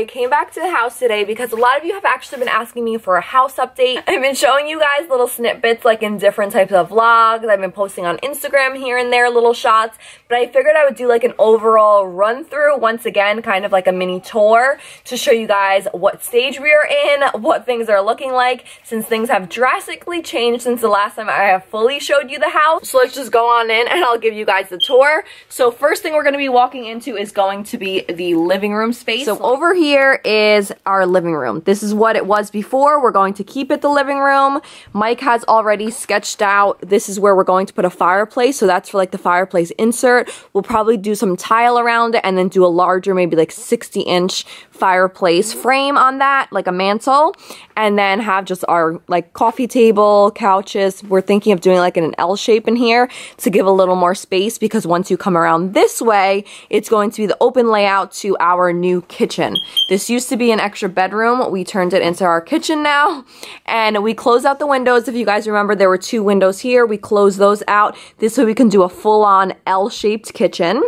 came back to the house today because a lot of you have actually been asking me for a house update. I've been showing you guys little snippets like in different types of vlogs. I've been posting on Instagram here and there little shots, but I figured I would do like an overall run through once again, kind of like a mini tour to show you guys what stage we are in, what things are looking like, since things have drastically changed since the last time I have fully showed you the house. So let's just go on in and I'll give you guys the tour. So first thing we're going to be walking into is going to be the living room space. So over here is our living room. This is what it was before. We're going to keep it the living room. Mike has already sketched out, this is where we're going to put a fireplace. So that's for like the fireplace insert. We'll probably do some tile around it and then do a larger, maybe like 60-inch fireplace frame on that, like a mantle, and then have just our like coffee table, couches. We're thinking of doing like an L shape in here to give a little more space, because once you come around this way, it's going to be the open layout to our new kitchen. This used to be an extra bedroom. We turned it into our kitchen now, and we closed out the windows. If you guys remember, there were 2 windows here. We closed those out. This way we can do a full-on L-shaped kitchen.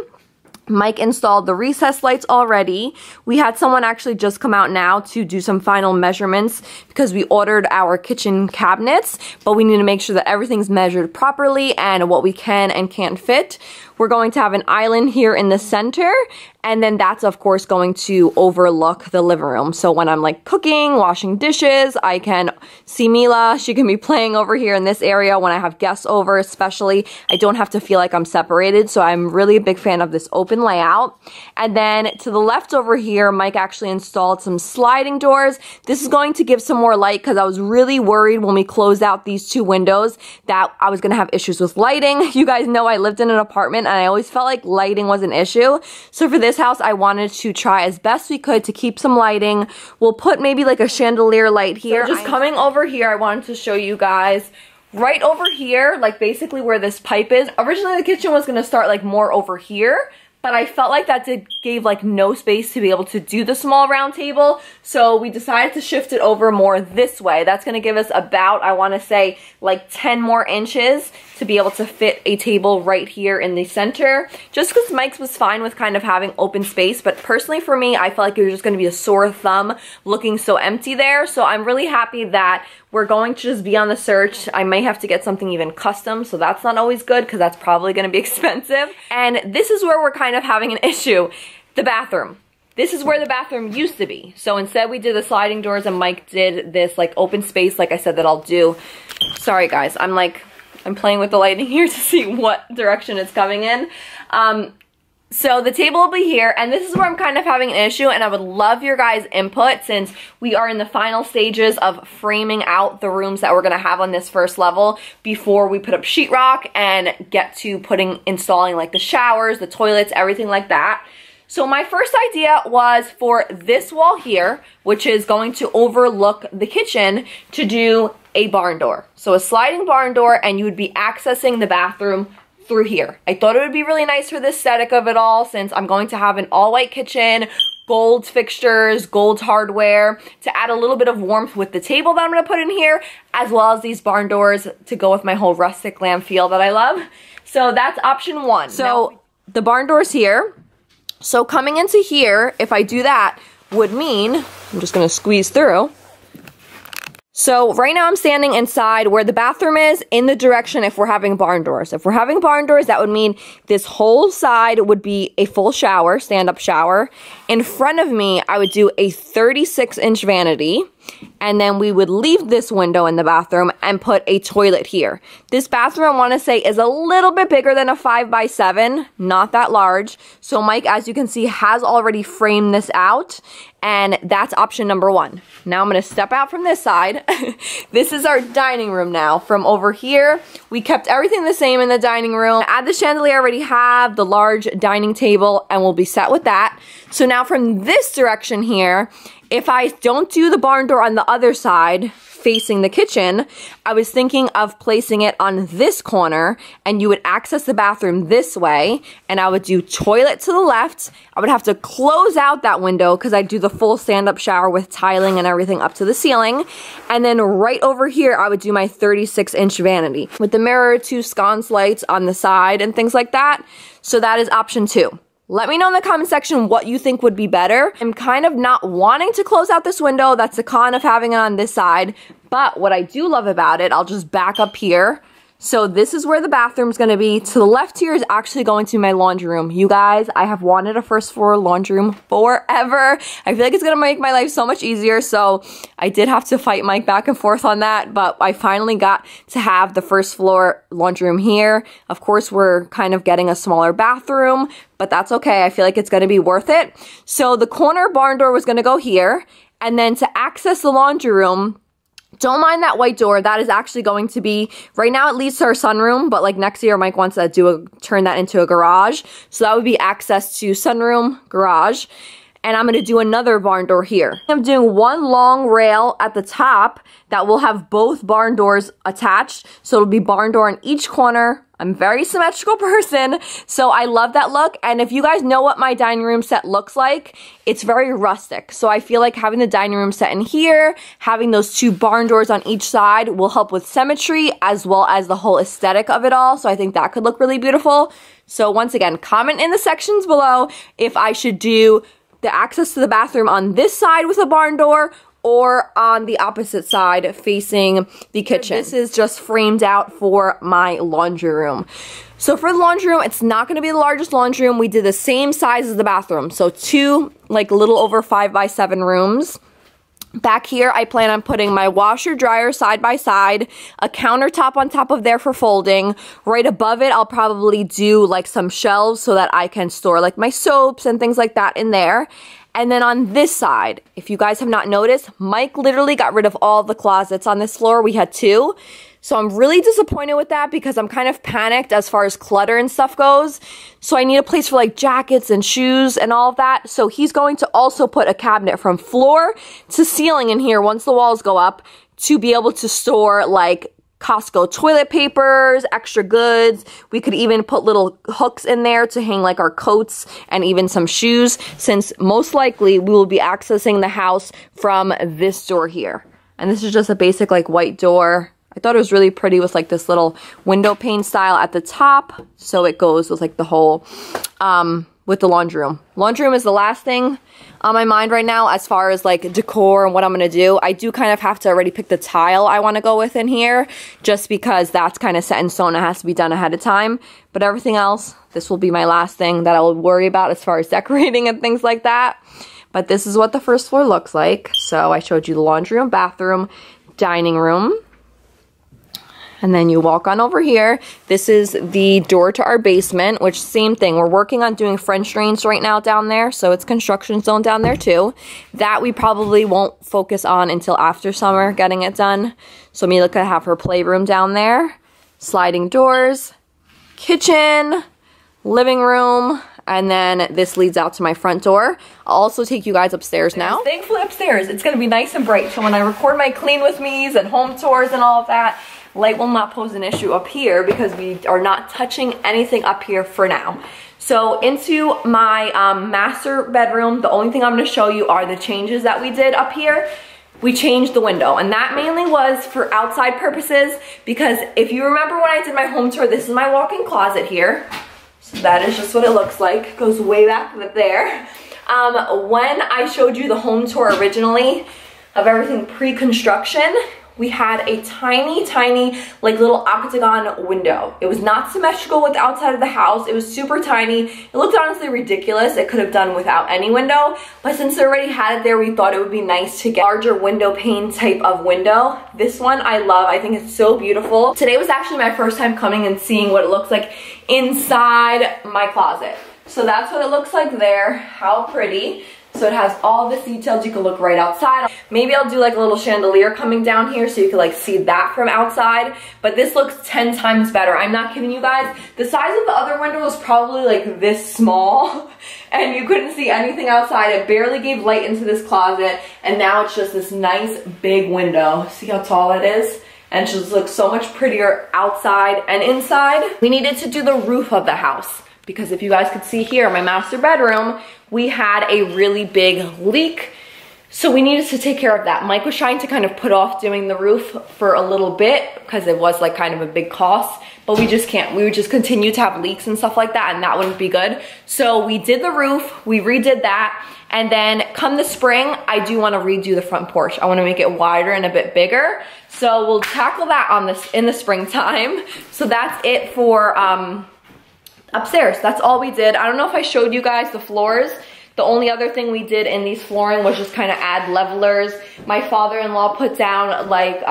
Mike installed the recess lights already. We had someone actually just come out now to do some final measurements because we ordered our kitchen cabinets, but we need to make sure that everything's measured properly and what we can and can't fit. We're going to have an island here in the center, and then that's of course going to overlook the living room. So when I'm like cooking, washing dishes, I can see Mila. She can be playing over here in this area. When I have guests over especially, I don't have to feel like I'm separated. So I'm really a big fan of this open layout. And then to the left over here, Mike actually installed some sliding doors. This is going to give some more light because I was really worried when we closed out these 2 windows that I was going to have issues with lighting. You guys know I lived in an apartment and I always felt like lighting was an issue. So for this house, I wanted to try as best we could to keep some lighting. We'll put maybe like a chandelier light here. So just coming over here, I wanted to show you guys right over here, like basically where this pipe is. Originally the kitchen was going to start like more over here, but I felt like that gave like no space to be able to do the small round table. So we decided to shift it over more this way. That's gonna give us about, I wanna say, like 10 more inches to be able to fit a table right here in the center. Just because Mike's was fine with kind of having open space, but personally for me, I felt like it was just gonna be a sore thumb looking so empty there. So I'm really happy that we're going to just be on the search. I may have to get something even custom, so that's not always good because that's probably gonna be expensive. And this is where we're kind of having an issue. The bathroom. This is where the bathroom used to be. So instead we did the sliding doors and Mike did this like open space like I said that I'll do. Sorry guys, I'm playing with the lighting here to see what direction it's coming in. So the table will be here, and this is where I'm kind of having an issue, and I would love your guys' input since we are in the final stages of framing out the rooms that we're going to have on this first level before we put up sheetrock and get to installing like the showers, the toilets, everything like that. So my first idea was for this wall here, which is going to overlook the kitchen, to do a barn door. So a sliding barn door, and you would be accessing the bathroom through here. I thought it would be really nice for the aesthetic of it all, since I'm going to have an all-white kitchen, gold fixtures, gold hardware, to add a little bit of warmth with the table that I'm going to put in here, as well as these barn doors to go with my whole rustic glam feel that I love. So that's option 1. So the barn door's here. So coming into here, if I do that, would mean, I'm just going to squeeze through. So right now I'm standing inside where the bathroom is, in the direction if we're having barn doors. If we're having barn doors, that would mean this whole side would be a full shower, stand-up shower. In front of me, I would do a 36-inch vanity. And then we would leave this window in the bathroom and put a toilet here. This bathroom, I want to say, is a little bit bigger than a 5x7, not that large. So Mike, as you can see, has already framed this out, and that's option number 1. Now I'm going to step out from this side. This is our dining room now. From over here, we kept everything the same in the dining room. Add the chandelier I already have, the large dining table, and we'll be set with that. So now from this direction here, if I don't do the barn door on the other side, facing the kitchen, I was thinking of placing it on this corner, and you would access the bathroom this way, and I would do toilet to the left. I would have to close out that window because I do the full stand-up shower with tiling and everything up to the ceiling. And then right over here, I would do my 36-inch vanity with the mirror, 2 sconce lights on the side and things like that. So that is option 2. Let me know in the comment section what you think would be better. I'm kind of not wanting to close out this window. That's the con of having it on this side. But what I do love about it, I'll just back up here. So this is where the bathroom's gonna be. To the left here is actually going to be my laundry room. You guys, I have wanted a first floor laundry room forever. I feel like it's gonna make my life so much easier. So I did have to fight Mike back and forth on that, but I finally got to have the first floor laundry room here. Of course, we're kind of getting a smaller bathroom, but that's okay. I feel like it's gonna be worth it. So the corner barn door was gonna go here, and then to access the laundry room, don't mind that white door. That is actually going to be, right now it leads to our sunroom, but like next year Mike wants to turn that into a garage. So that would be access to sunroom, garage. And I'm gonna do another barn door here. I'm doing one long rail at the top that will have both barn doors attached. So it'll be barn door in each corner. I'm a very symmetrical person, so I love that look. And if you guys know what my dining room set looks like, it's very rustic. So I feel like having the dining room set in here, having those two barn doors on each side will help with symmetry as well as the whole aesthetic of it all. So I think that could look really beautiful. So once again, comment in the sections below if I should do the access to the bathroom on this side with a barn door or on the opposite side facing the kitchen. This is just framed out for my laundry room. So for the laundry room, it's not gonna be the largest laundry room. We did the same size as the bathroom. So two, like a little over 5x7 rooms. Back here, I plan on putting my washer dryer side by side, a countertop on top of there for folding. Right above it, I'll probably do like some shelves so that I can store like my soaps and things like that in there. And then on this side, if you guys have not noticed, Mike literally got rid of all the closets on this floor. We had two. So I'm really disappointed with that because I'm kind of panicked as far as clutter and stuff goes. So I need a place for like jackets and shoes and all of that. So he's going to also put a cabinet from floor to ceiling in here once the walls go up to be able to store like Costco toilet papers, extra goods. We could even put little hooks in there to hang like our coats and even some shoes, since most likely we will be accessing the house from this door here. And this is just a basic like white door. I thought it was really pretty with like this little window pane style at the top. So it goes with like the whole, with the laundry room. Laundry room is the last thing on my mind right now as far as like decor and what I'm gonna do. I do kind of have to already pick the tile I wanna go with in here just because that's kind of set in stone. It has to be done ahead of time. But everything else, this will be my last thing that I will worry about as far as decorating and things like that. But this is what the first floor looks like. So I showed you the laundry room, bathroom, dining room. And then you walk on over here. This is the door to our basement, which same thing. We're working on doing French drains right now down there. So it's construction zone down there too. That we probably won't focus on until after summer getting it done. So Mila could have her playroom down there. Sliding doors, kitchen, living room. And then this leads out to my front door. I'll also take you guys upstairs now. Thankfully upstairs, it's gonna be nice and bright. So when I record my clean with me's and home tours and all of that, light will not pose an issue up here because we are not touching anything up here for now. So into my master bedroom, the only thing I'm gonna show you are the changes that we did up here. We changed the window, and that mainly was for outside purposes because if you remember when I did my home tour, this is my walk-in closet here. So that is just what it looks like. It goes way back there. When I showed you the home tour originally of everything pre-construction, we had a tiny, tiny, like little octagon window. It was not symmetrical with the outside of the house. It was super tiny. It looked honestly ridiculous. It could have done without any window, but since they already had it there, we thought it would be nice to get a larger window pane type of window. This one I love. I think it's so beautiful. Today was actually my first time coming and seeing what it looks like inside my closet. So that's what it looks like there. How pretty. So it has all this details. You can look right outside. Maybe I'll do like a little chandelier coming down here so you can like see that from outside. But this looks 10 times better. I'm not kidding you guys. The size of the other window was probably like this small and you couldn't see anything outside. It barely gave light into this closet, and now it's just this nice big window. See how tall it is? And it just looks so much prettier outside and inside. We needed to do the roof of the house because if you guys could see here, my master bedroom, we had a really big leak So we needed to take care of that. Mike was trying to kind of put off doing the roof for a little bit because it was like kind of a big cost, but we just can't. We would just continue to have leaks and stuff like that, and that wouldn't be good. So we did the roof, we redid that, and then come the spring, I do want to redo the front porch. I want to make it wider and a bit bigger. So we'll tackle that on this in the springtime. So that's it for upstairs. That's all we did. I don't know if I showed you guys the floors. The only other thing we did in these flooring was just kind of add levelers. My father-in-law put down like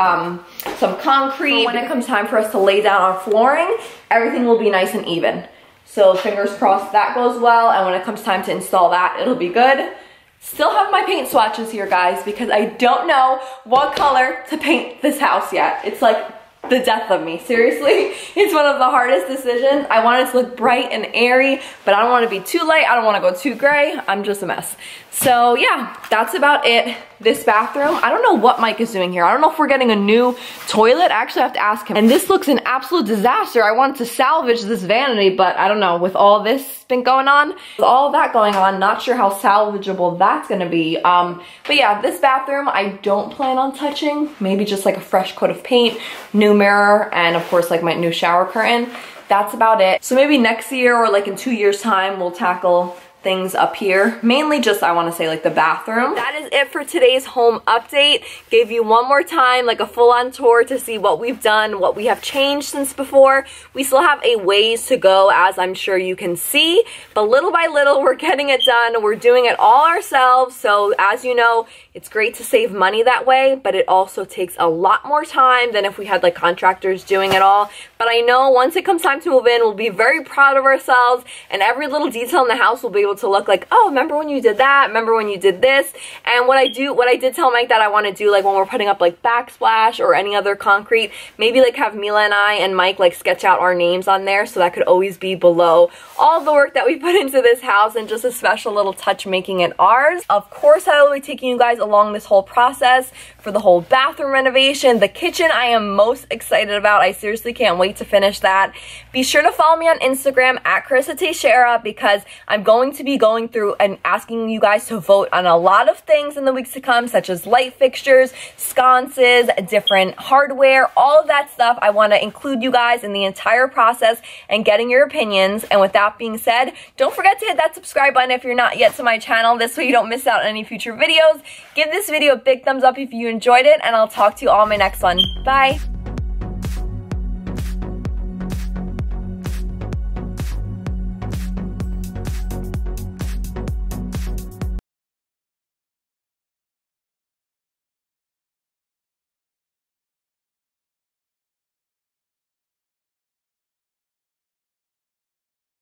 some concrete. When it comes time for us to lay down our flooring, everything will be nice and even. So fingers crossed that goes well, and when it comes time to install that, it'll be good. Still have my paint swatches here, guys, because I don't know what color to paint this house yet. It's like the death of me, seriously. It's one of the hardest decisions. I want it to look bright and airy, but I don't want to be too light. I don't want to go too gray. I'm just a mess. So yeah, that's about it. This bathroom, I don't know what Mike is doing here. I don't know if we're getting a new toilet. I actually have to ask him. And this looks an absolute disaster. I wanted to salvage this vanity, but I don't know, with all this been going on, with all that going on, not sure how salvageable that's gonna be. But yeah, this bathroom, I don't plan on touching. Maybe just like a fresh coat of paint, new mirror, and of course like my new shower curtain. That's about it. So maybe next year or like in 2 years time, we'll tackle things up here. Mainly just, I want to say, like the bathroom. That is it for today's home update. Gave you one more time like a full-on tour to see what we've done, what we have changed since before. We still have a ways to go, as I'm sure you can see, but little by little we're getting it done. We're doing it all ourselves, so as you know, it's great to save money that way, but it also takes a lot more time than if we had like contractors doing it all. But I know once it comes time to move in, we'll be very proud of ourselves, and every little detail in the house will be able to look like, oh, remember when you did that? Remember when you did this? And what I did tell Mike that I want to do, like when we're putting up like backsplash or any other concrete, maybe like have Mila and I and Mike like sketch out our names on there, so that could always be below all the work that we put into this house, and just a special little touch making it ours. Of course, I will be taking you guys along this whole process for the whole bathroom renovation. The kitchen I am most excited about. I seriously can't wait to finish that. Be sure to follow me on Instagram at Karissa Teixeira, because I'm going to be going through and asking you guys to vote on a lot of things in the weeks to come, such as light fixtures, sconces, different hardware, all of that stuff. I want to include you guys in the entire process and getting your opinions. And with that being said, don't forget to hit that subscribe button if you're not yet to my channel. This way you don't miss out on any future videos. Give this video a big thumbs up if you enjoyed it, and I'll talk to you all in my next one. Bye!